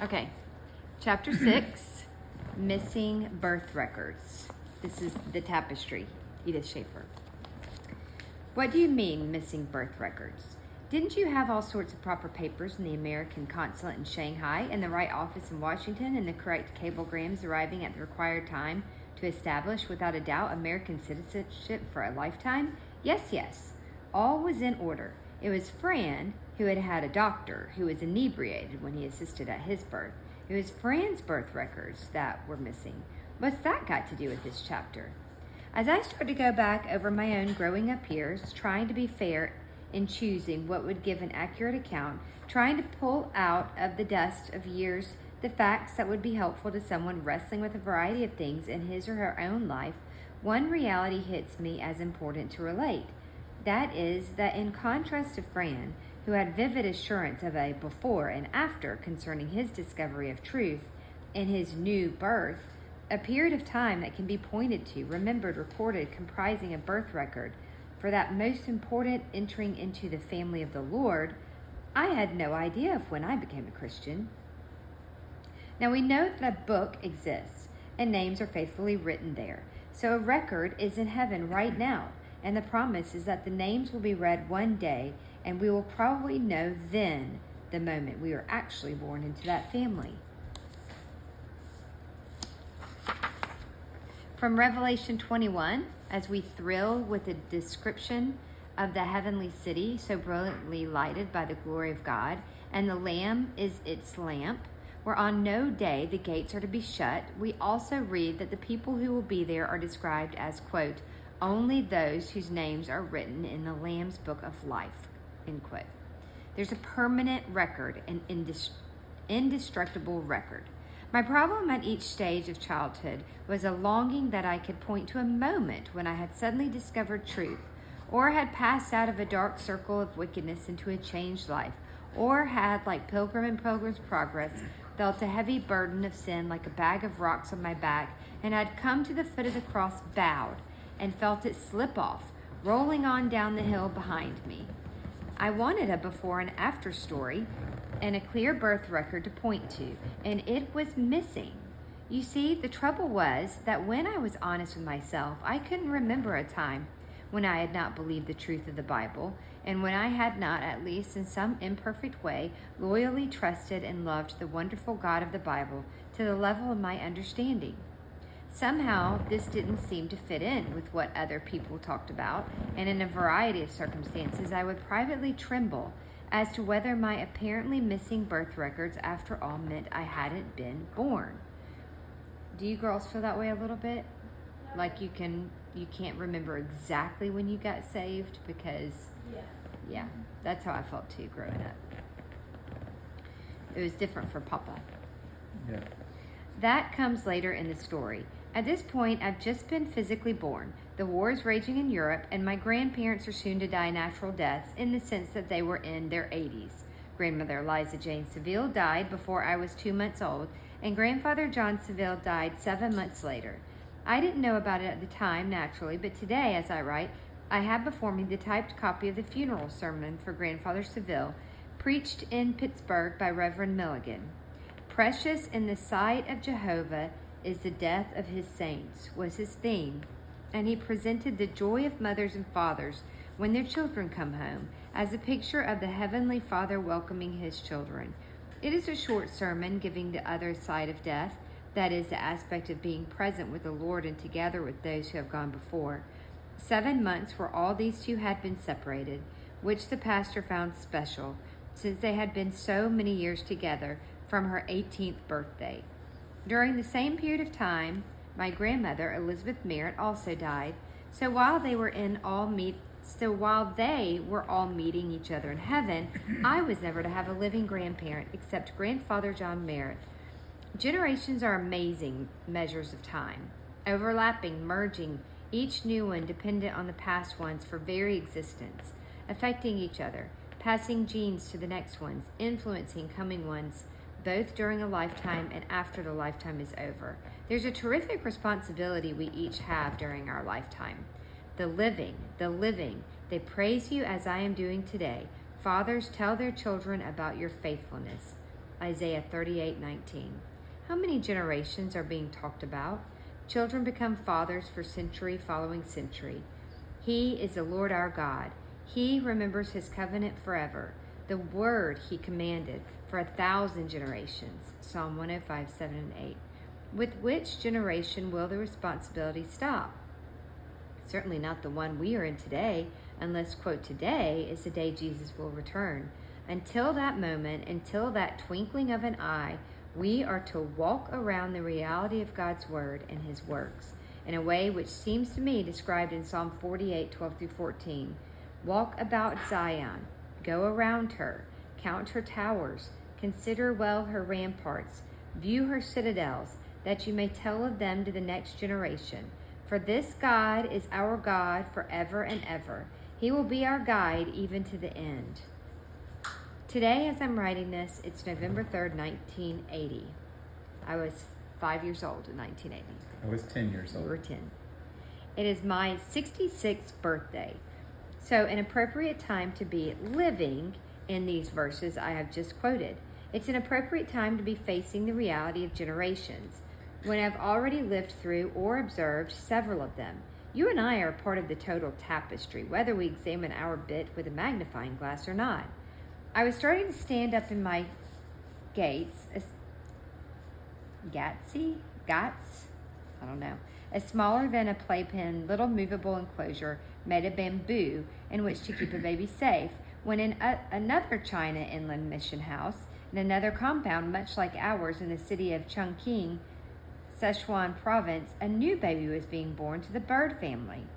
Okay, chapter 6, Missing Birth Records. This is the Tapestry, Edith Schaeffer. What do you mean, missing birth records? Didn't you have all sorts of proper papers in the American consulate in Shanghai, and the right office in Washington, and the correct cablegrams arriving at the required time to establish, without a doubt, American citizenship for a lifetime? Yes. All was in order. It was Fran who had had a doctor who was inebriated when he assisted at his birth. It was Fran's birth records that were missing. What's that got to do with this chapter? As I started to go back over my own growing up years, trying to be fair in choosing what would give an accurate account, trying to pull out of the dust of years the facts that would be helpful to someone wrestling with a variety of things in his or her own life, one reality hits me as important to relate. That is that in contrast to Fran, who had vivid assurance of a before and after concerning his discovery of truth in his new birth, a period of time that can be pointed to, remembered, recorded, comprising a birth record for that most important entering into the family of the Lord, I had no idea of when I became a Christian. Now we know that a book exists and names are faithfully written there. So a record is in heaven right now, and the promise is that the names will be read one day, and we will probably know then the moment we are actually born into that family. From Revelation 21, as we thrill with the description of the heavenly city so brilliantly lighted by the glory of God, and the Lamb is its lamp, where on no day the gates are to be shut, we also read that the people who will be there are described as, quote, only those whose names are written in the Lamb's book of life, end quote. There's a permanent record, an indestructible record. My problem at each stage of childhood was a longing that I could point to a moment when I had suddenly discovered truth, or had passed out of a dark circle of wickedness into a changed life, or had, like Pilgrim in Pilgrim's Progress, felt a heavy burden of sin like a bag of rocks on my back, and had come to the foot of the cross bowed, and felt it slip off, rolling on down the hill behind me. I wanted a before and after story and a clear birth record to point to, and it was missing. You see, the trouble was that when I was honest with myself, I couldn't remember a time when I had not believed the truth of the Bible, and when I had not, at least in some imperfect way, loyally trusted and loved the wonderful God of the Bible to the level of my understanding. Somehow, this didn't seem to fit in with what other people talked about, and in a variety of circumstances, I would privately tremble as to whether my apparently missing birth records, after all, meant I hadn't been born. Do you girls feel that way a little bit? Like you can't remember exactly when you got saved because, yeah, that's how I felt too growing up. It was different for Papa. Yeah. That comes later in the story. At this point, I've just been physically born. The war is raging in Europe, and my grandparents are soon to die natural deaths in the sense that they were in their 80s. Grandmother Eliza Jane Seville died before I was 2 months old, and grandfather John Seville died 7 months later. I didn't know about it at the time, naturally, but today, as I write, I have before me the typed copy of the funeral sermon for grandfather Seville, preached in Pittsburgh by Reverend Milligan. Precious in the sight of Jehovah is the death of his saints, was his theme, and he presented the joy of mothers and fathers when their children come home as a picture of the Heavenly Father welcoming his children. It is a short sermon giving the other side of death, that is, the aspect of being present with the Lord and together with those who have gone before. 7 months where all these two had been separated, which the pastor found special, since they had been so many years together from her 18th birthday. During the same period of time, my grandmother, Elizabeth Merritt, also died. So while they were all meeting each other in heaven, I was never to have a living grandparent except grandfather John Merritt. Generations are amazing measures of time, overlapping, merging, each new one dependent on the past ones for very existence, affecting each other, passing genes to the next ones, influencing coming ones, both during a lifetime and after the lifetime is over. There's a terrific responsibility we each have during our lifetime. The living, they praise you as I am doing today. Fathers, tell their children about your faithfulness. Isaiah 38:19. How many generations are being talked about? Children become fathers for century following century. He is the Lord our God. He remembers his covenant forever, the word he commanded for 1,000 generations. Psalm 105:7-8. With which generation will the responsibility stop? Certainly not the one we are in today, unless, quote, today is the day Jesus will return. Until that moment, until that twinkling of an eye, we are to walk around the reality of God's word and his works in a way which seems to me described in Psalm 48:12-14. Walk about Zion, go around her, count her towers, consider well her ramparts, view her citadels, that you may tell of them to the next generation. For this God is our God forever and ever. He will be our guide even to the end. Today, as I'm writing this, it's November 3rd, 1980. I was 5 years old in 1980. I was 10 years old. You were 10. It is my 66th birthday. So an appropriate time to be living in these verses I have just quoted. It's an appropriate time to be facing the reality of generations, when I've already lived through or observed several of them. You and I are part of the total tapestry, whether we examine our bit with a magnifying glass or not. I was starting to stand up in my gates, a smaller than a playpen, little movable enclosure made of bamboo in which to keep a baby safe, when in another China inland mission house, in another compound much like ours in the city of Chongqing, Sichuan province, a new baby was being born to the Bird family.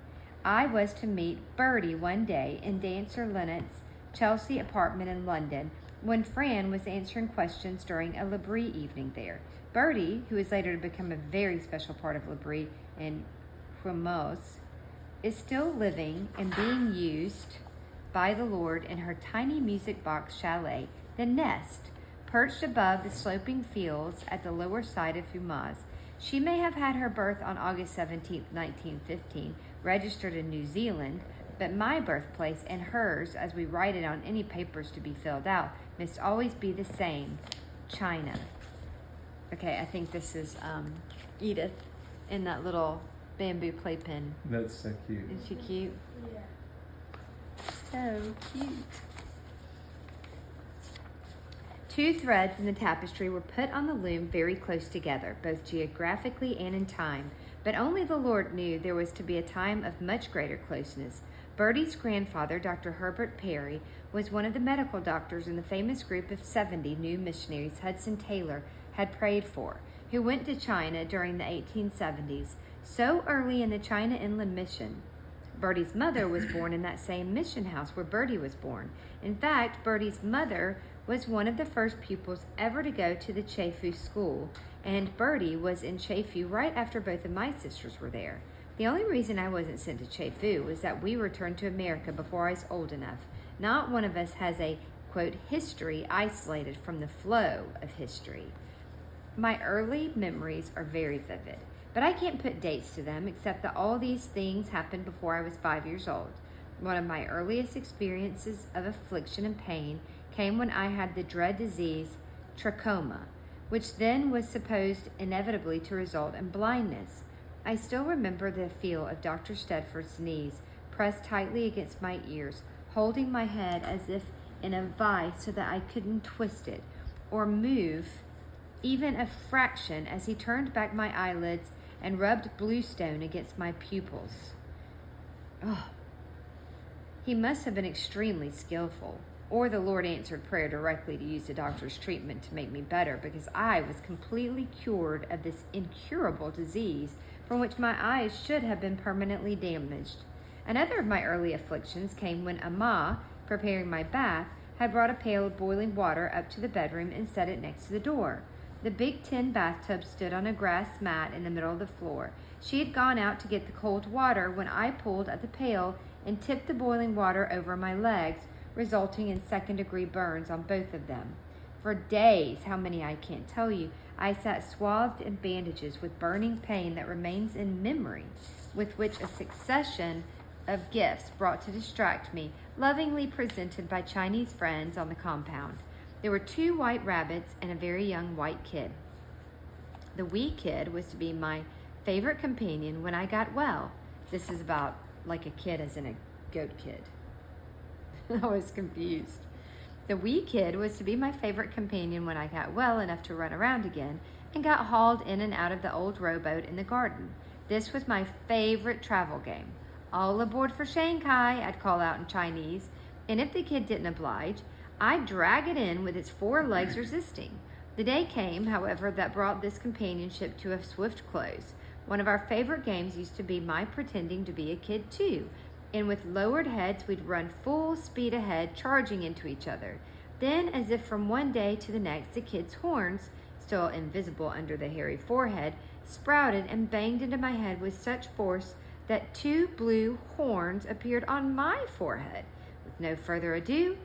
I was to meet Bertie one day in Dancer Lennox's Chelsea apartment in London, when Fran was answering questions during a Labrie evening there. Bertie, who is later to become a very special part of Labrie and Cremos, is still living and being used by the Lord in her tiny music box chalet, The Nest, perched above the sloping fields at the lower side of Humaz. She may have had her birth on August 17, 1915, registered in New Zealand, but my birthplace and hers, as we write it on any papers to be filled out, must always be the same, China. Okay, I think this is Edith in that little bamboo playpen. That's so cute. Isn't she cute? Yeah. So cute. Two threads in the tapestry were put on the loom very close together, both geographically and in time, but only the Lord knew there was to be a time of much greater closeness. Bertie's grandfather, Dr. Herbert Perry, was one of the medical doctors in the famous group of 70 new missionaries Hudson Taylor had prayed for, who went to China during the 1870s, so early in the China Inland Mission. Bertie's mother was born in that same mission house where Bertie was born. In fact, Bertie's mother was one of the first pupils ever to go to the Chefoo school, and Bertie was in Chefoo right after both of my sisters were there. The only reason I wasn't sent to Chefoo was that we returned to America before I was old enough. Not one of us has a, quote, history isolated from the flow of history. My early memories are very vivid, but I can't put dates to them except that all these things happened before I was 5 years old. One of my earliest experiences of affliction and pain came when I had the dread disease trachoma, which then was supposed inevitably to result in blindness. I still remember the feel of Dr. Stedford's knees pressed tightly against my ears, holding my head as if in a vice so that I couldn't twist it or move even a fraction as he turned back my eyelids and rubbed bluestone against my pupils. Oh, he must have been extremely skillful, or the Lord answered prayer directly to use the doctor's treatment to make me better, because I was completely cured of this incurable disease from which my eyes should have been permanently damaged. Another of my early afflictions came when Amma, preparing my bath, had brought a pail of boiling water up to the bedroom and set it next to the door. The big tin bathtub stood on a grass mat in the middle of the floor. She had gone out to get the cold water when I pulled at the pail and tipped the boiling water over my legs, resulting in second-degree burns on both of them. For days, how many I can't tell you, I sat swathed in bandages with burning pain that remains in memory, with which a succession of gifts brought to distract me, lovingly presented by Chinese friends on the compound. There were 2 white rabbits and a very young white kid. The wee kid was to be my favorite companion when I got well. This is about like a kid as in a goat kid. I was confused. The wee kid was to be my favorite companion when I got well enough to run around again and got hauled in and out of the old rowboat in the garden. This was my favorite travel game. All aboard for Shanghai, I'd call out in Chinese, and if the kid didn't oblige, I'd drag it in with its 4 legs resisting. The day came, however, that brought this companionship to a swift close. One of our favorite games used to be my pretending to be a kid too, and with lowered heads we'd run full speed ahead, charging into each other. Then, as if from one day to the next, the kid's horns, still invisible under the hairy forehead, sprouted and banged into my head with such force that 2 blue horns appeared on my forehead. With no further ado,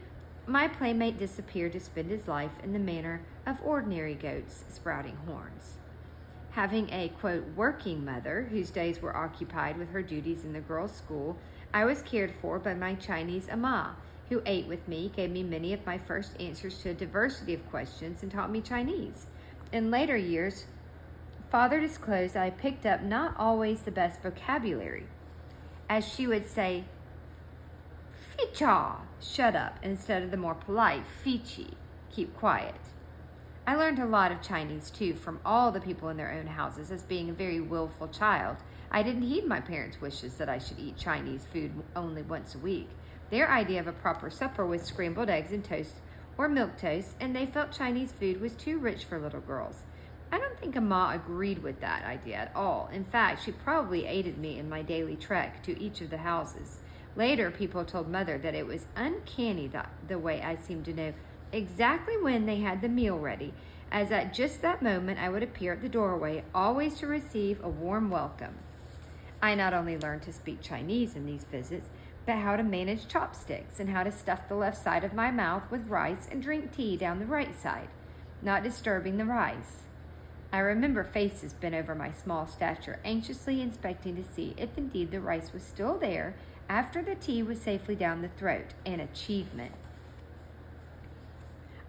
my playmate disappeared to spend his life in the manner of ordinary goats sprouting horns. Having a, quote, working mother whose days were occupied with her duties in the girls' school, I was cared for by my Chinese ama, who ate with me, gave me many of my first answers to a diversity of questions, and taught me Chinese. In later years, Father disclosed that I picked up not always the best vocabulary. As she would say, Ficha, shut up, instead of the more polite Fichi, keep quiet. I learned a lot of Chinese too from all the people in their own houses. As being a very willful child, I didn't heed my parents' wishes that I should eat Chinese food only once a week. Their idea of a proper supper was scrambled eggs and toast or milk toast, and they felt Chinese food was too rich for little girls. I don't think Ama agreed with that idea at all. In fact, she probably aided me in my daily trek to each of the houses. Later, people told Mother that it was uncanny the way I seemed to know exactly when they had the meal ready, as at just that moment I would appear at the doorway, always to receive a warm welcome. I not only learned to speak Chinese in these visits, but how to manage chopsticks and how to stuff the left side of my mouth with rice and drink tea down the right side, not disturbing the rice. I remember faces bent over my small stature, anxiously inspecting to see if indeed the rice was still there after the tea was safely down the throat, an achievement.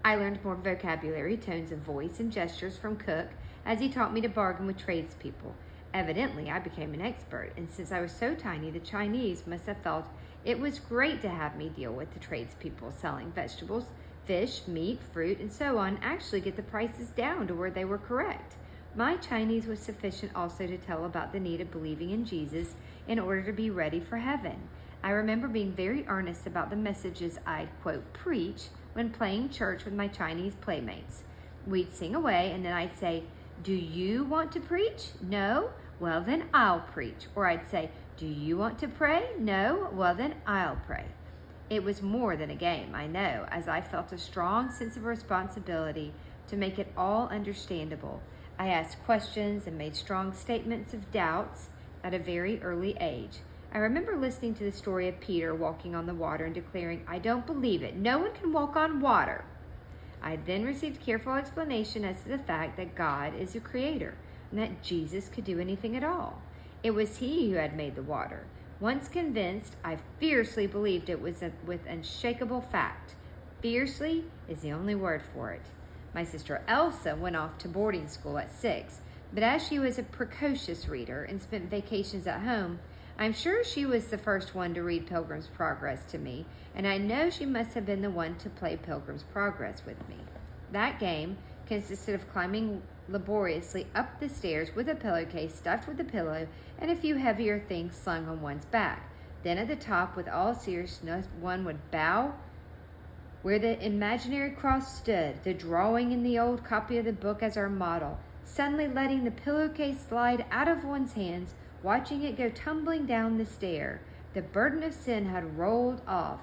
I learned more vocabulary, tones of voice, and gestures from Cook as he taught me to bargain with tradespeople. Evidently, I became an expert, and since I was so tiny, the Chinese must have thought it was great to have me deal with the tradespeople selling vegetables, fish, meat, fruit, and so on, actually get the prices down to where they were correct. My Chinese was sufficient also to tell about the need of believing in Jesus in order to be ready for heaven. I remember being very earnest about the messages I'd, quote, preach when playing church with my Chinese playmates. We'd sing away, and then I'd say, "Do you want to preach? No? Well, then I'll preach." Or I'd say, "Do you want to pray? No? Well, then I'll pray." It was more than a game, I know, as I felt a strong sense of responsibility to make it all understandable. I asked questions and made strong statements of doubts at a very early age. I remember listening to the story of Peter walking on the water and declaring, "I don't believe it. No one can walk on water." I then received careful explanation as to the fact that God is a creator and that Jesus could do anything at all. It was he who had made the water. Once convinced, I fiercely believed it was with unshakable fact. Fiercely is the only word for it. My sister Elsa went off to boarding school at 6, but as she was a precocious reader and spent vacations at home, I'm sure she was the first one to read Pilgrim's Progress to me, and I know she must have been the one to play Pilgrim's Progress with me. That game consisted of climbing laboriously up the stairs with a pillowcase stuffed with a pillow and a few heavier things slung on one's back. Then at the top, with all seriousness, one would bow where the imaginary cross stood, the drawing in the old copy of the book as our model, suddenly letting the pillowcase slide out of one's hands, watching it go tumbling down the stair. The burden of sin had rolled off.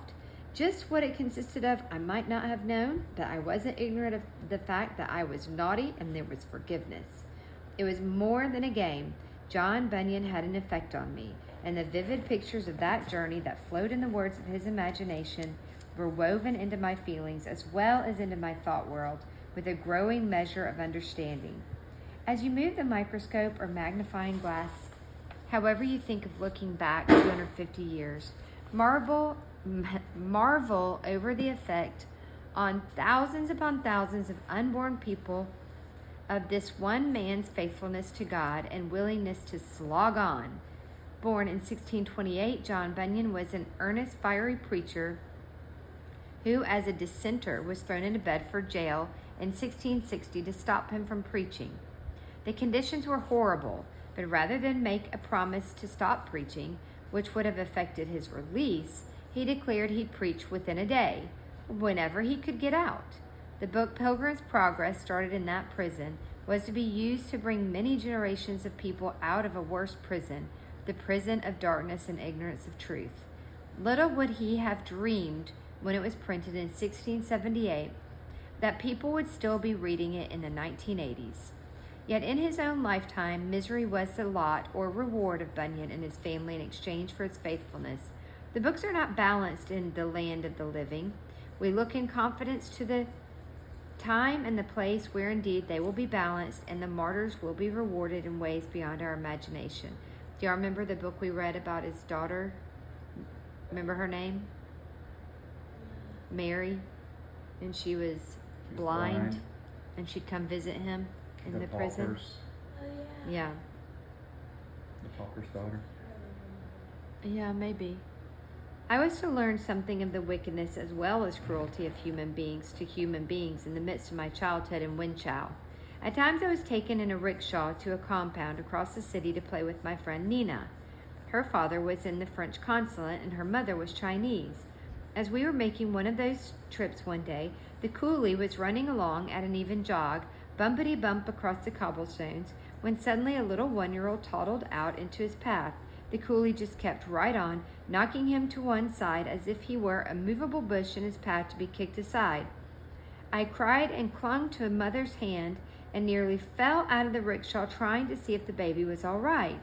Just what it consisted of, I might not have known, but I wasn't ignorant of the fact that I was naughty and there was forgiveness. It was more than a game. John Bunyan had an effect on me, and the vivid pictures of that journey that flowed in the words of his imagination were woven into my feelings as well as into my thought world with a growing measure of understanding. As you move the microscope or magnifying glass, however you think of looking back 250 years, marvel over the effect on thousands upon thousands of unborn people of this one man's faithfulness to God and willingness to slog on. Born in 1628, John Bunyan was an earnest, fiery preacher who, as a dissenter, was thrown into Bedford jail in 1660 to stop him from preaching. The conditions were horrible, but rather than make a promise to stop preaching, which would have affected his release, he declared he'd preach within a day, whenever he could get out. The book Pilgrim's Progress, started in that prison, was to be used to bring many generations of people out of a worse prison, the prison of darkness and ignorance of truth. Little would he have dreamed, when it was printed in 1678, that people would still be reading it in the 1980s. Yet in his own lifetime, misery was the lot or reward of Bunyan and his family in exchange for his faithfulness. The books are not balanced in the land of the living. We look in confidence to the time and the place where indeed they will be balanced, and the martyrs will be rewarded in ways beyond our imagination. Do y'all remember the book we read about his daughter? Remember her name? Mary. And she was blind, and she'd come visit him in the prison. Oh, Yeah. The pauper's daughter. Yeah, maybe. I was to learn something of the wickedness as well as cruelty of human beings to human beings in the midst of my childhood in Winchow. At times I was taken in a rickshaw to a compound across the city to play with my friend Nina. Her father was in the French consulate and her mother was Chinese. As we were making one of those trips one day, the coolie was running along at an even jog, bumpity-bump across the cobblestones, when suddenly a little 1-year-old toddled out into his path. The coolie just kept right on, knocking him to one side as if he were a movable bush in his path to be kicked aside. I cried and clung to a mother's hand and nearly fell out of the rickshaw trying to see if the baby was all right.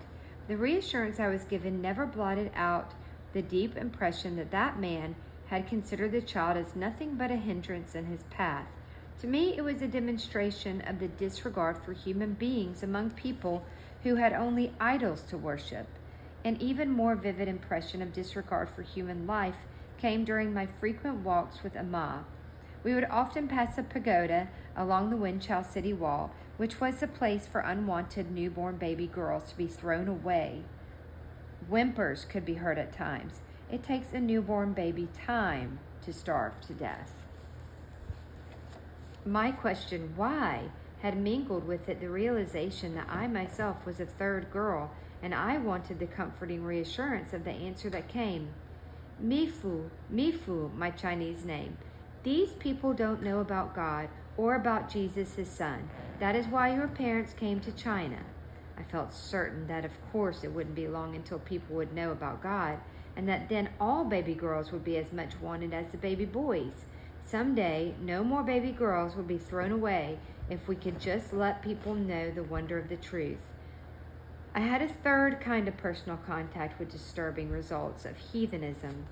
The reassurance I was given never blotted out the deep impression that that man had considered the child as nothing but a hindrance in his path. To me, it was a demonstration of the disregard for human beings among people who had only idols to worship. An even more vivid impression of disregard for human life came during my frequent walks with Amma. We would often pass a pagoda along the Winchow city wall, which was the place for unwanted newborn baby girls to be thrown away. Whimpers could be heard at times. It takes a newborn baby time to starve to death. My question, why, had mingled with it the realization that I myself was a third girl, and I wanted the comforting reassurance of the answer that came. Mifu, my Chinese name. These people don't know about God or about Jesus, his son. That is why your parents came to China. I felt certain that, of course, it wouldn't be long until people would know about God, and that then all baby girls would be as much wanted as the baby boys. Someday, no more baby girls would be thrown away if we could just let people know the wonder of the truth. I had a third kind of personal contact with disturbing results of heathenism.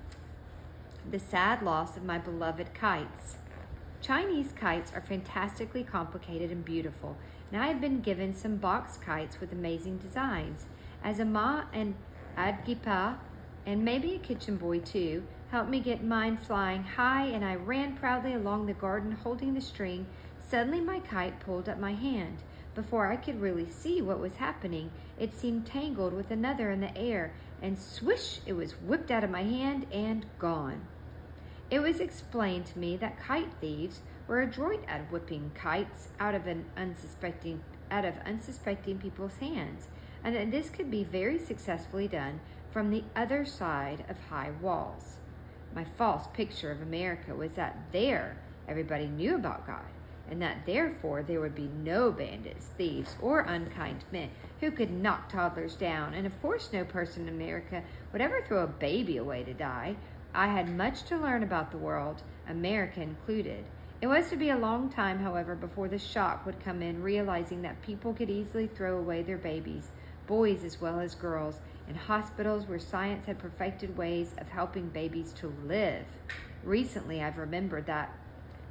The sad loss of my beloved kites. Chinese kites are fantastically complicated and beautiful, and I had been given some box kites with amazing designs. As Amma and Adgipa, and maybe a kitchen boy too, helped me get mine flying high, and I ran proudly along the garden holding the string. Suddenly my kite pulled at my hand. Before I could really see what was happening, it seemed tangled with another in the air, and swish, it was whipped out of my hand and gone. It was explained to me that kite thieves were adroit at whipping kites out of unsuspecting people's hands, and that this could be very successfully done from the other side of high walls. My false picture of America was that there everybody knew about God, and that therefore there would be no bandits, thieves, or unkind men who could knock toddlers down, and of course no person in America would ever throw a baby away to die. I had much to learn about the world, America included. It was to be a long time, however, before the shock would come in, realizing that people could easily throw away their babies, boys as well as girls, in hospitals where science had perfected ways of helping babies to live. Recently, I've remembered that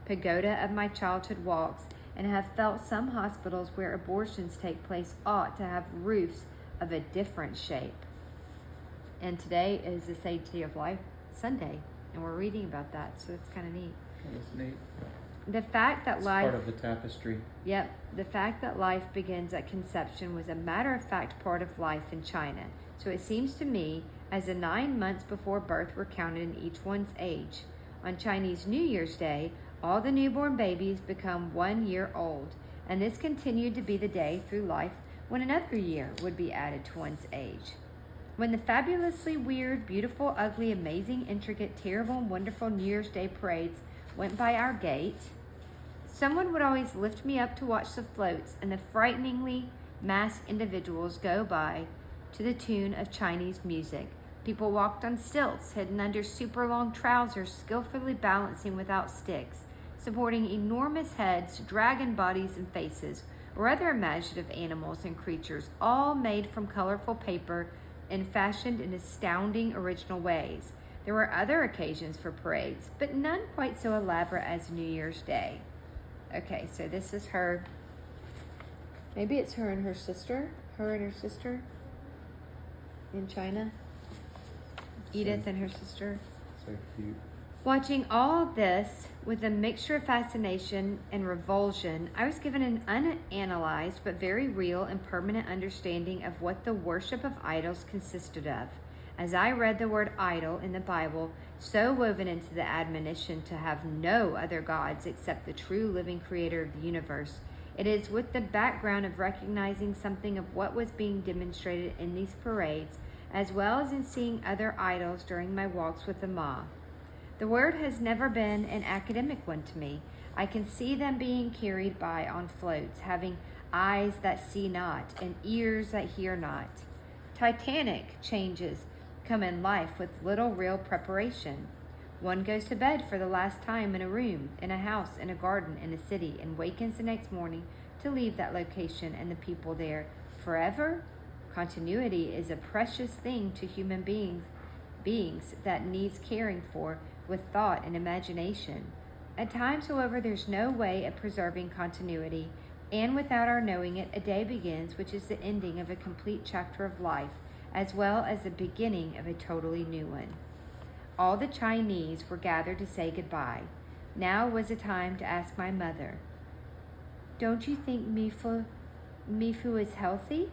pagoda of my childhood walks and have felt some hospitals where abortions take place ought to have roofs of a different shape. And today is the Sanctity of Life Sunday, and we're reading about that, so it's kind of neat. That was neat. The fact that It's life... part of the tapestry. Yep, the fact that life begins at conception was a matter-of-fact part of life in China. So it seems to me as the 9 months before birth were counted in each one's age. On Chinese New Year's Day, all the newborn babies become 1 year old, and this continued to be the day through life when another year would be added to one's age. When the fabulously weird, beautiful, ugly, amazing, intricate, terrible, and wonderful New Year's Day parades went by our gate, someone would always lift me up to watch the floats and the frighteningly masked individuals go by to the tune of Chinese music. People walked on stilts, hidden under super long trousers, skillfully balancing without sticks, supporting enormous heads, dragon bodies and faces, or other imaginative animals and creatures, all made from colorful paper and fashioned in astounding original ways. There were other occasions for parades, but none quite so elaborate as New Year's Day. Okay, so this is her. Maybe it's her and her sister. Her and her sister in China. Edith and her sister. So cute. Watching all this with a mixture of fascination and revulsion, I was given an unanalyzed but very real and permanent understanding of what the worship of idols consisted of. As I read the word idol in the Bible, so woven into the admonition to have no other gods except the true living creator of the universe, it is with the background of recognizing something of what was being demonstrated in these parades, as well as in seeing other idols during my walks with the Ma. The word has never been an academic one to me. I can see them being carried by on floats, having eyes that see not and ears that hear not. Titanic changes come in life with little real preparation. One goes to bed for the last time in a room, in a house, in a garden, in a city, and wakens the next morning to leave that location and the people there forever. Continuity is a precious thing to human beings that needs caring for with thought and imagination. At times, however, there's no way of preserving continuity, and without our knowing it, a day begins which is the ending of a complete chapter of life, as well as the beginning of a totally new one. All the Chinese were gathered to say goodbye. Now was the time to ask my mother, "Don't you think Mifu is healthy?"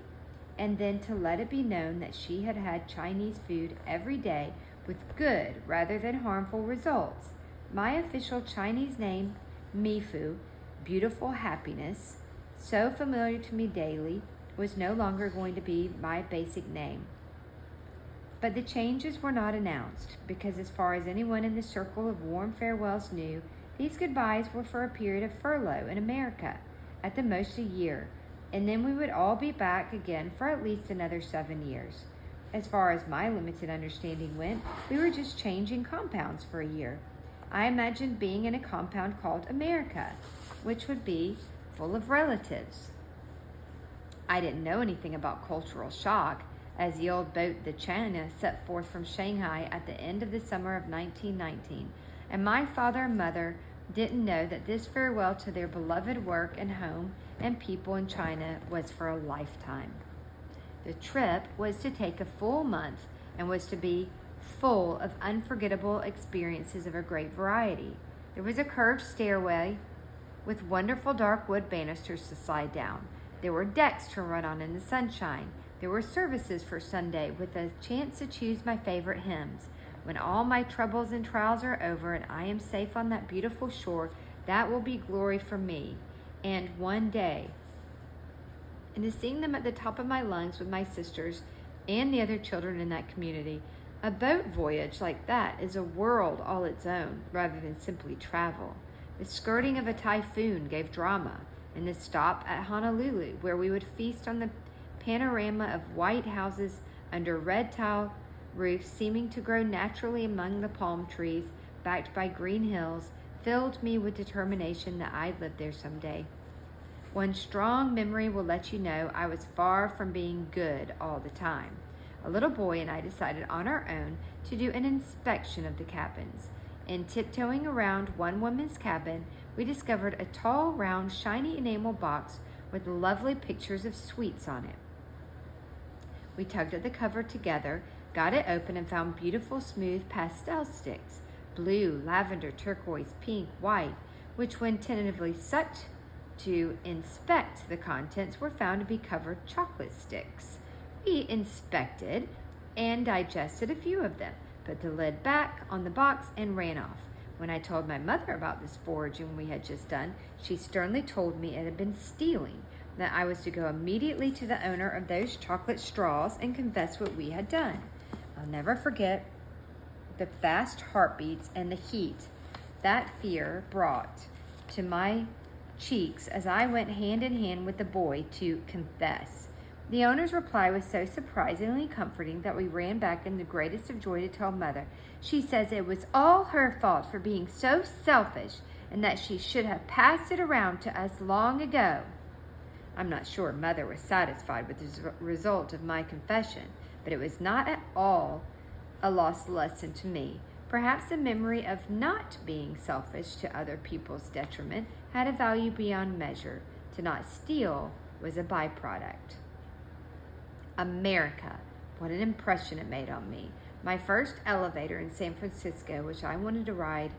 And then to let it be known that she had had Chinese food every day with good rather than harmful results. My official Chinese name, Mifu, beautiful happiness, so familiar to me daily, was no longer going to be my basic name. But the changes were not announced, because as far as anyone in the circle of warm farewells knew, these goodbyes were for a period of furlough in America, at the most a year, and then we would all be back again for at least another 7 years. As far as my limited understanding went, we were just changing compounds for a year. I imagined being in a compound called America, which would be full of relatives. I didn't know anything about cultural shock, as the old boat, the China, set forth from Shanghai at the end of the summer of 1919, and my father and mother didn't know that this farewell to their beloved work and home and people in China was for a lifetime. The trip was to take a full month and was to be full of unforgettable experiences of a great variety. There was a curved stairway with wonderful dark wood banisters to slide down. There were decks to run on in the sunshine. There were services for Sunday with a chance to choose my favorite hymns. When all my troubles and trials are over and I am safe on that beautiful shore, that will be glory for me. And one day, and to sing them at the top of my lungs with my sisters and the other children in that community. A boat voyage like that is a world all its own, rather than simply travel. The skirting of a typhoon gave drama, and the stop at Honolulu, where we would feast on the panorama of white houses under red tile roofs seeming to grow naturally among the palm trees, backed by green hills, filled me with determination that I'd live there someday. One strong memory will let you know I was far from being good all the time. A little boy and I decided on our own to do an inspection of the cabins. In tiptoeing around one woman's cabin, we discovered a tall, round, shiny enamel box with lovely pictures of sweets on it. We tugged at the cover together, got it open, and found beautiful, smooth pastel sticks, blue, lavender, turquoise, pink, white, which when tentatively sucked to inspect the contents were found to be covered chocolate sticks. We inspected and digested a few of them, put the lid back on the box, and ran off. When I told my mother about this foraging we had just done, she sternly told me it had been stealing, that I was to go immediately to the owner of those chocolate straws and confess what we had done. I'll never forget the fast heartbeats and the heat that fear brought to my cheeks as I went hand in hand with the boy to confess. The owner's reply was so surprisingly comforting that we ran back in the greatest of joy to tell Mother. She says it was all her fault for being so selfish and that she should have passed it around to us long ago. I'm not sure Mother was satisfied with the result of my confession, but it was not at all a lost lesson to me. Perhaps the memory of not being selfish to other people's detriment had a value beyond measure. To not steal was a byproduct. America, what an impression it made on me. My first elevator in San Francisco, which I wanted to ride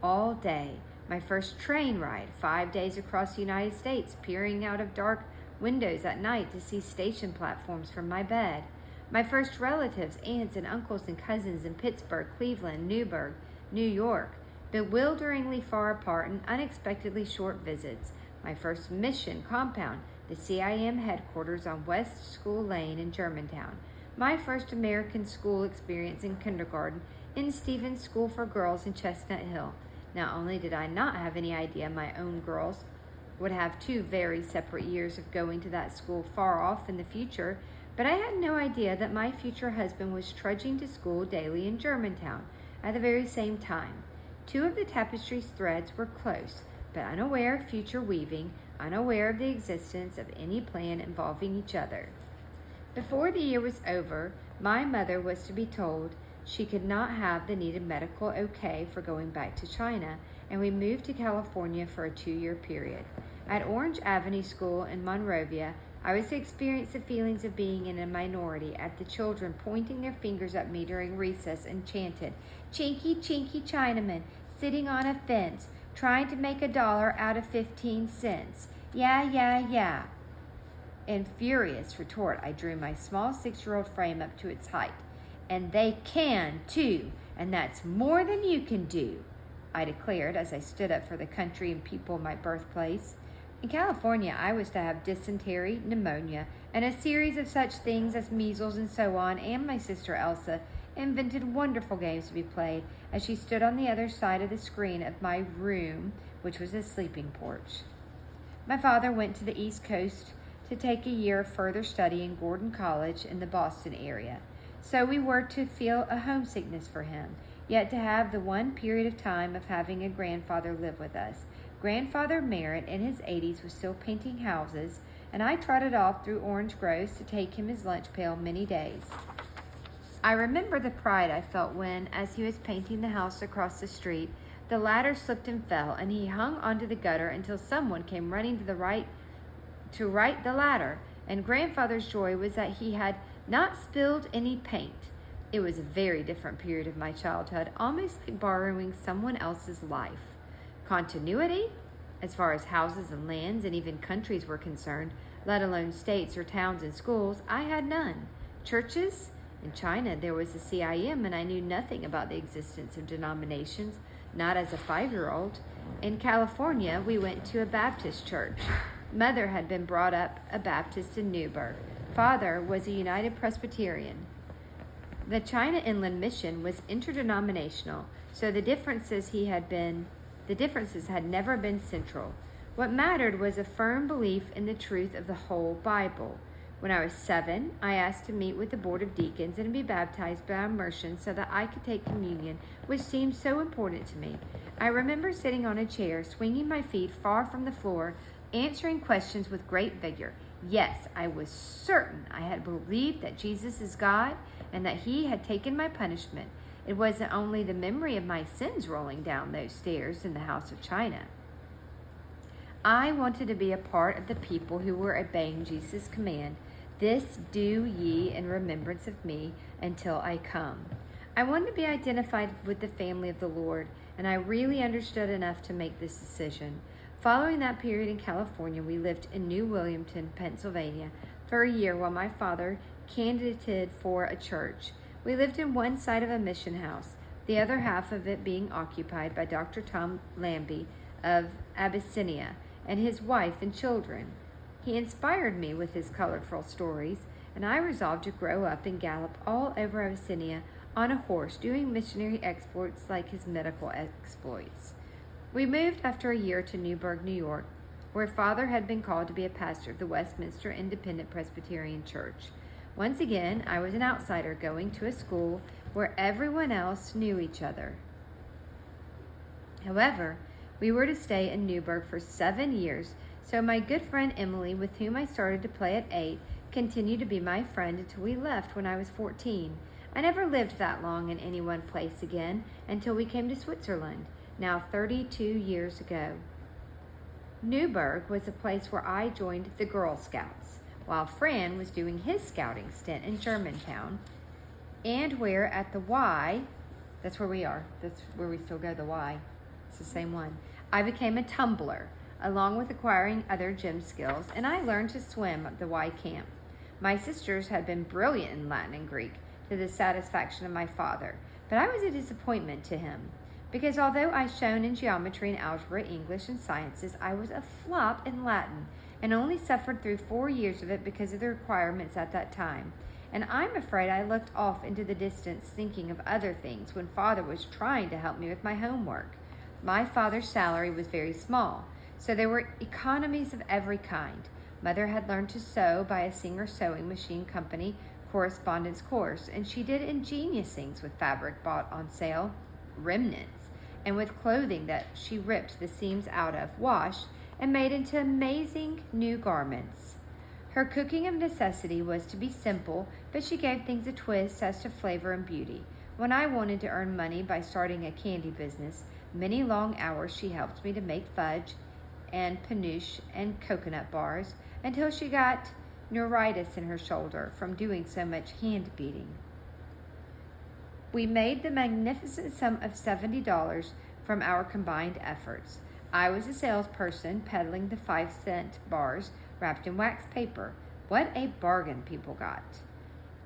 all day. My first train ride, 5 days across the United States, peering out of dark windows at night to see station platforms from my bed. My first relatives, aunts and uncles and cousins in Pittsburgh, Cleveland, Newburgh, New York, bewilderingly far apart and unexpectedly short visits. My first mission compound, the CIM headquarters on West School Lane in Germantown. My first American school experience in kindergarten in Stevens School for Girls in Chestnut Hill. Not only did I not have any idea my own girls would have 2 very separate years of going to that school far off in the future, but I had no idea that my future husband was trudging to school daily in Germantown at the very same time. 2 of the Tapestry's threads were close, but unaware of future weaving, unaware of the existence of any plan involving each other. Before the year was over, my mother was to be told she could not have the needed medical okay for going back to China, and we moved to California for a 2-year period. At Orange Avenue School in Monrovia, I was to experience the feelings of being in a minority at the children pointing their fingers at me during recess and chanted, "Chinky, chinky Chinaman, sitting on a fence, trying to make $1 out of 15 cents. Yeah, yeah, yeah." In furious retort, I drew my small 6-year-old frame up to its height. "And they can, too, and that's more than you can do," I declared as I stood up for the country and people of my birthplace. In California, I was to have dysentery, pneumonia, and a series of such things as measles and so on, and my sister Elsa invented wonderful games to be played as she stood on the other side of the screen of my room, which was a sleeping porch. My father went to the East Coast to take a year of further study in Gordon College in the Boston area. So we were to feel a homesickness for him, yet to have the one period of time of having a grandfather live with us. Grandfather Merritt, in his 80s, was still painting houses, and I trotted off through orange groves to take him his lunch pail many days. I remember the pride I felt when, as he was painting the house across the street, the ladder slipped and fell, and he hung onto the gutter until someone came running to right the ladder, and Grandfather's joy was that he had not spilled any paint. It was a very different period of my childhood, almost like borrowing someone else's life. Continuity, as far as houses and lands and even countries were concerned, let alone states or towns and schools, I had none. Churches? In China, there was the CIM, and I knew nothing about the existence of denominations, not as a 5-year-old. In California, we went to a Baptist church. Mother had been brought up a Baptist in Newburgh. Father was a United Presbyterian. The China Inland Mission was interdenominational, so the differences had never been central. What mattered was a firm belief in the truth of the whole Bible. When I was 7, I asked to meet with the Board of Deacons and be baptized by immersion so that I could take communion, which seemed so important to me. I remember sitting on a chair, swinging my feet far from the floor, answering questions with great vigor. Yes, I was certain I had believed that Jesus is God and that he had taken my punishment. It wasn't only the memory of my sins rolling down those stairs in the house of China. I wanted to be a part of the people who were obeying Jesus' command, "This do ye in remembrance of me until I come." I wanted to be identified with the family of the Lord, and I really understood enough to make this decision. Following that period in California, we lived in New Williamton, Pennsylvania, for a year while my father candidated for a church. We lived in one side of a mission house, the other half of it being occupied by Dr. Tom Lambie of Abyssinia and his wife and children. He inspired me with his colorful stories, and I resolved to grow up and gallop all over Abyssinia on a horse, doing missionary exploits like his medical exploits. We moved after a year to Newburgh, New York, where Father had been called to be a pastor of the Westminster Independent Presbyterian Church. Once again, I was an outsider going to a school where everyone else knew each other. However, we were to stay in Newburgh for 7 years, so my good friend Emily, with whom I started to play at 8, continued to be my friend until we left when I was 14. I never lived that long in any one place again until we came to Switzerland, now 32 years ago. Newburgh was a place where I joined the Girl Scouts, while Fran was doing his scouting stint in Germantown, and where at the Y, that's where we are, that's where we still go, the Y, it's the same one, I became a tumbler, along with acquiring other gym skills, and I learned to swim at the Y camp. My sisters had been brilliant in Latin and Greek, to the satisfaction of my father, but I was a disappointment to him, because although I shone in geometry and algebra, English, and sciences, I was a flop in Latin, and only suffered through 4 years of it because of the requirements at that time. And I'm afraid I looked off into the distance thinking of other things when Father was trying to help me with my homework. My father's salary was very small, so there were economies of every kind. Mother had learned to sew by a Singer Sewing Machine Company correspondence course, and she did ingenious things with fabric bought on sale, remnants, and with clothing that she ripped the seams out of, washed, and made into amazing new garments. Her cooking of necessity was to be simple, but she gave things a twist as to flavor and beauty. When I wanted to earn money by starting a candy business, many long hours she helped me to make fudge and panache and coconut bars until she got neuritis in her shoulder from doing so much hand beating. We made the magnificent sum of $70 from our combined efforts. I was a salesperson peddling the 5-cent bars wrapped in wax paper. What a bargain people got.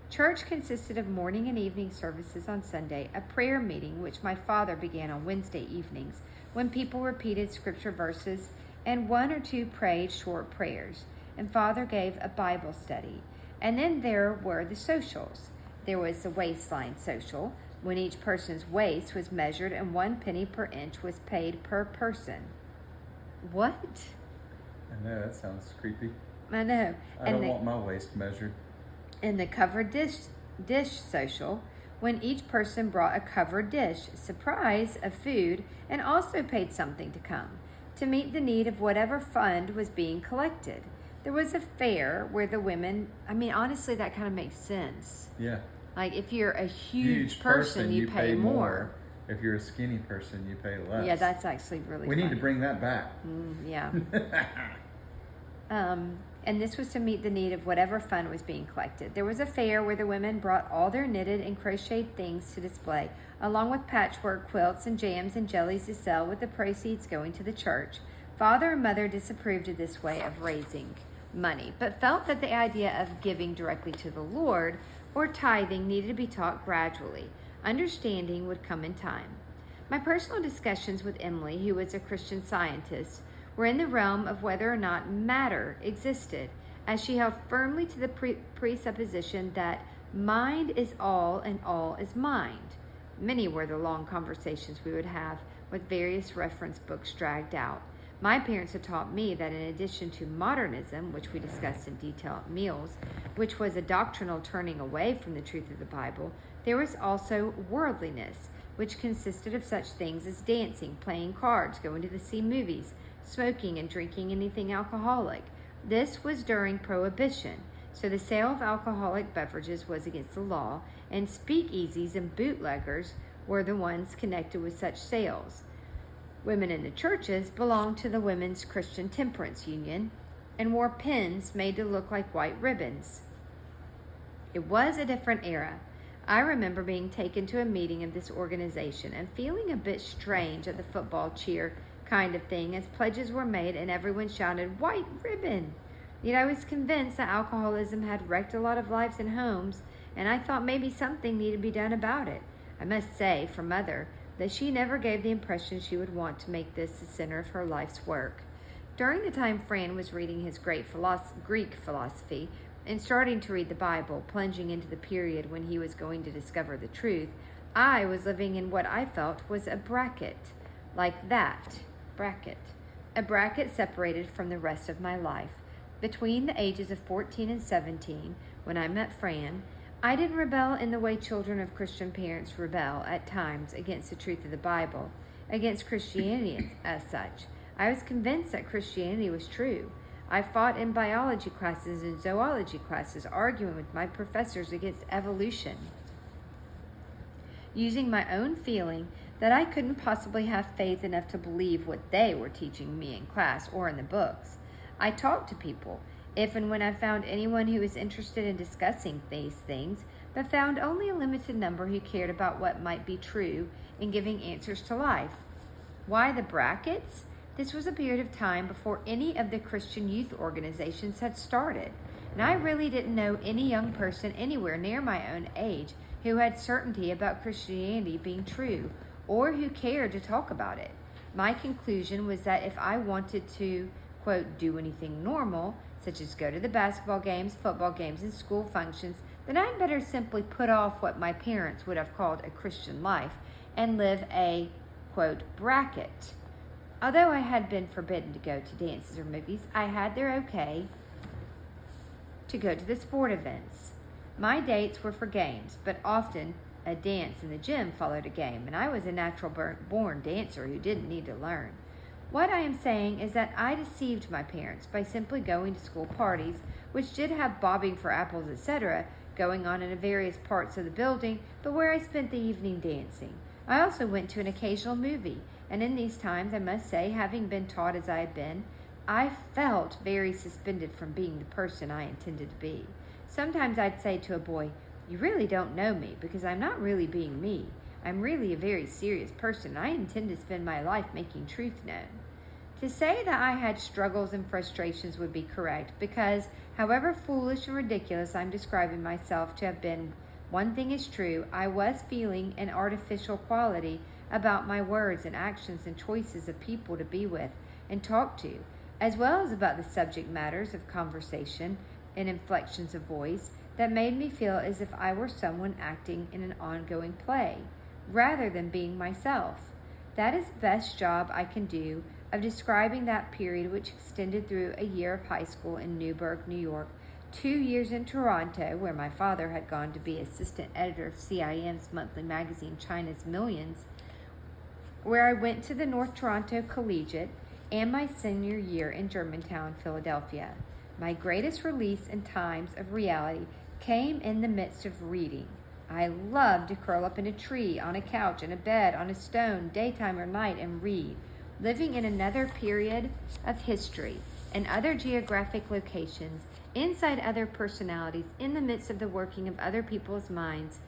Church consisted of morning and evening services on Sunday, a prayer meeting which my father began on Wednesday evenings when people repeated scripture verses and 1 or 2 prayed short prayers, and Father gave a Bible study. And then there were the socials. There was the waistline social, when each person's waist was measured and 1 penny per inch was paid per person. What? I know, that sounds creepy. I know. I don't want my waist measured. And the covered dish social, when each person brought a covered dish, surprise, of food, and also paid something to come, to meet the need of whatever fund was being collected. There was a fair where the women, honestly, that kind of makes sense. Yeah. Like, if you're a huge person, you pay more. If you're a skinny person, you pay less. Yeah, that's actually really We funny. need to bring that back. Yeah. And this was to meet the need of whatever fund was being collected. There was a fair where the women brought all their knitted and crocheted things to display, along with patchwork quilts and jams and jellies to sell, with the proceeds going to the church. Father and Mother disapproved of this way of raising money, but felt that the idea of giving directly to the Lord or tithing needed to be taught gradually. Understanding would come in time. My personal discussions with Emily, who was a Christian Scientist, were in the realm of whether or not matter existed, as she held firmly to the presupposition that mind is all and all is mind. Many were the long conversations we would have, with various reference books dragged out. My parents had taught me that in addition to modernism, which we discussed in detail at meals, which was a doctrinal turning away from the truth of the Bible, there was also worldliness, which consisted of such things as dancing, playing cards, going to the see movies, smoking and drinking anything alcoholic. This was during Prohibition, so the sale of alcoholic beverages was against the law, and speakeasies and bootleggers were the ones connected with such sales. Women in the churches belonged to the Women's Christian Temperance Union and wore pins made to look like white ribbons. It was a different era. I remember being taken to a meeting of this organization and feeling a bit strange at the football cheer kind of thing as pledges were made and everyone shouted, "White ribbon!" Yet I was convinced that alcoholism had wrecked a lot of lives and homes, and I thought maybe something needed to be done about it. I must say, for Mother, that she never gave the impression she would want to make this the center of her life's work. During the time Fran was reading his great Greek philosophy and starting to read the Bible, plunging into the period when he was going to discover the truth, I was living in what I felt was a bracket. Like that. Bracket. A bracket separated from the rest of my life. Between the ages of 14 and 17, when I met Fran, I didn't rebel in the way children of Christian parents rebel at times against the truth of the Bible, against Christianity as such. I was convinced that Christianity was true. I fought in biology classes and zoology classes, arguing with my professors against evolution, using my own feeling that I couldn't possibly have faith enough to believe what they were teaching me in class or in the books. I talked to people, if and when I found anyone who was interested in discussing these things, but found only a limited number who cared about what might be true in giving answers to life. Why the brackets? This was a period of time before any of the Christian youth organizations had started, and I really didn't know any young person anywhere near my own age who had certainty about Christianity being true, or who cared to talk about it. My conclusion was that if I wanted to, quote, do anything normal, such as go to the basketball games, football games, and school functions, then I'd better simply put off what my parents would have called a Christian life and live a, quote, bracket. Although I had been forbidden to go to dances or movies, I had their okay to go to the sport events. My dates were for games, but often a dance in the gym followed a game, and I was a natural-born dancer who didn't need to learn. What I am saying is that I deceived my parents by simply going to school parties, which did have bobbing for apples, etc., going on in various parts of the building, but where I spent the evening dancing. I also went to an occasional movie, and in these times, I must say, having been taught as I had been, I felt very suspended from being the person I intended to be. Sometimes I'd say to a boy, "You really don't know me, because I'm not really being me. I'm really a very serious person, and I intend to spend my life making truth known." To say that I had struggles and frustrations would be correct, because however foolish and ridiculous I'm describing myself to have been, one thing is true, I was feeling an artificial quality about my words and actions and choices of people to be with and talk to, as well as about the subject matters of conversation and inflections of voice that made me feel as if I were someone acting in an ongoing play, rather than being myself. That is the best job I can do of describing that period, which extended through a year of high school in Newburgh, New York, 2 years in Toronto, where my father had gone to be assistant editor of CIM's monthly magazine, China's Millions, where I went to the North Toronto Collegiate, and my senior year in Germantown, Philadelphia. My greatest release in times of reality came in the midst of reading. I loved to curl up in a tree, on a couch, in a bed, on a stone, daytime or night, and read. Living in another period of history, in other geographic locations, inside other personalities, in the midst of the working of other people's minds,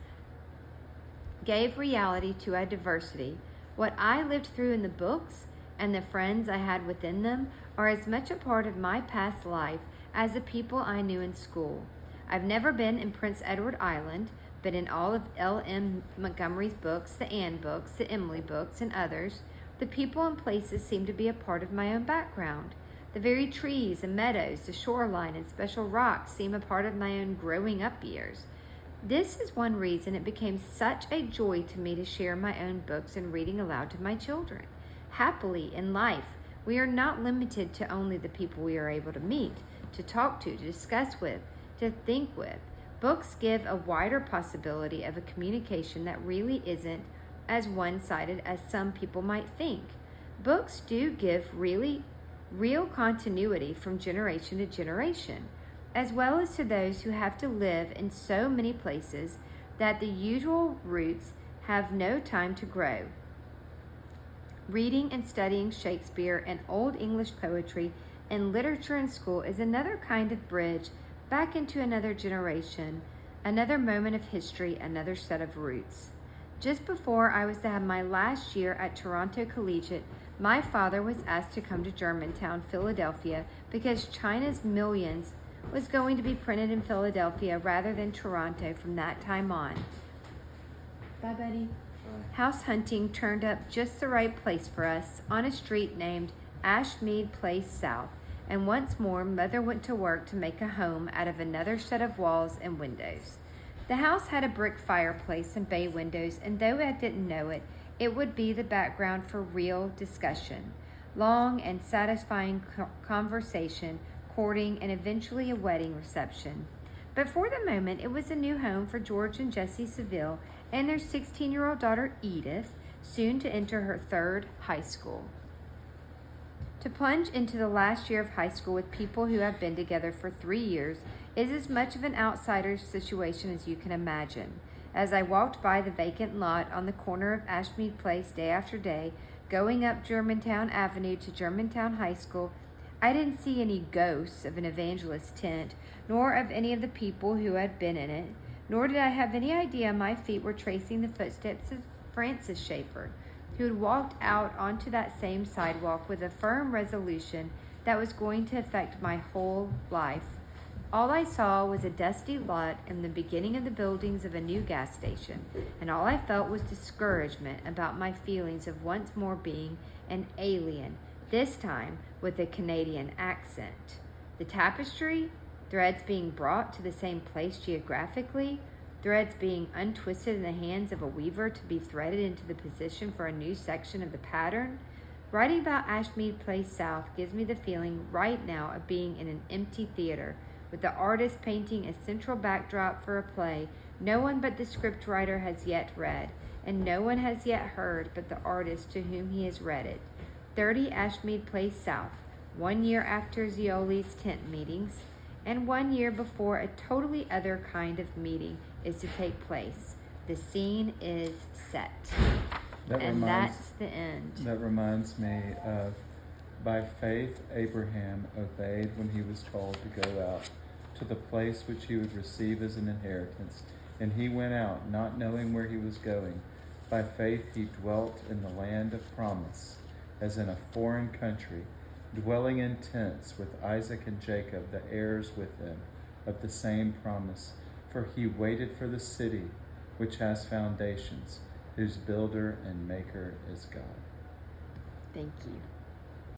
gave reality to a diversity. What I lived through in the books and the friends I had within them are as much a part of my past life as the people I knew in school. I've never been in Prince Edward Island, but in all of L.M. Montgomery's books, the Anne books, the Emily books, and others, the people and places seem to be a part of my own background. The very trees and meadows, the shoreline and special rocks seem a part of my own growing up years. This is one reason it became such a joy to me to share my own books and reading aloud to my children. Happily, in life, we are not limited to only the people we are able to meet, to talk to discuss with, to think with. Books give a wider possibility of a communication that really isn't as one-sided as some people might think. Books do give real continuity from generation to generation, as well as to those who have to live in so many places that the usual roots have no time to grow. Reading and studying Shakespeare and Old English poetry and literature in school is another kind of bridge back into another generation, Another moment of history, another set of roots. Just before I was to have my last year at Toronto Collegiate, my father was asked to come to Germantown, Philadelphia, because China's Millions was going to be printed in Philadelphia rather than Toronto from that time on. Bye, buddy. House hunting turned up just the right place for us on a street named Ashmead Place South, and once more Mother went to work to make a home out of another set of walls and windows. The house had a brick fireplace and bay windows, and though I didn't know it, it would be the background for real discussion, long and satisfying conversation, courting, and eventually a wedding reception. But for the moment, it was a new home for George and Jessie Seville and their 16-year-old daughter Edith, soon to enter her third high school. To plunge into the last year of high school with people who have been together for 3 years is as much of an outsider's situation as you can imagine. As I walked by the vacant lot on the corner of Ashmead Place day after day, going up Germantown Avenue to Germantown High School, I didn't see any ghosts of an evangelist tent, nor of any of the people who had been in it, nor did I have any idea my feet were tracing the footsteps of Francis Schaeffer, who had walked out onto that same sidewalk with a firm resolution that was going to affect my whole life. All I saw was a dusty lot and the beginning of the buildings of a new gas station, and all I felt was discouragement about my feelings of once more being an alien, this time with a Canadian accent. The tapestry, threads being brought to the same place geographically, threads being untwisted in the hands of a weaver to be threaded into the position for a new section of the pattern. Writing about Ashmead Place South gives me the feeling right now of being in an empty theater, with the artist painting a central backdrop for a play no one but the scriptwriter has yet read, and no one has yet heard but the artist to whom he has read it. 30 Ashmead Place South, 1 year after Zioli's tent meetings, and 1 year before a totally other kind of meeting is to take place. The scene is set. That's the end. That reminds me of, by faith, Abraham obeyed when he was told to go out to the place which he would receive as an inheritance. And he went out, not knowing where he was going. By faith he dwelt in the land of promise, as in a foreign country, dwelling in tents with Isaac and Jacob, the heirs with him of the same promise. For he waited for the city which has foundations, whose builder and maker is God. Thank you.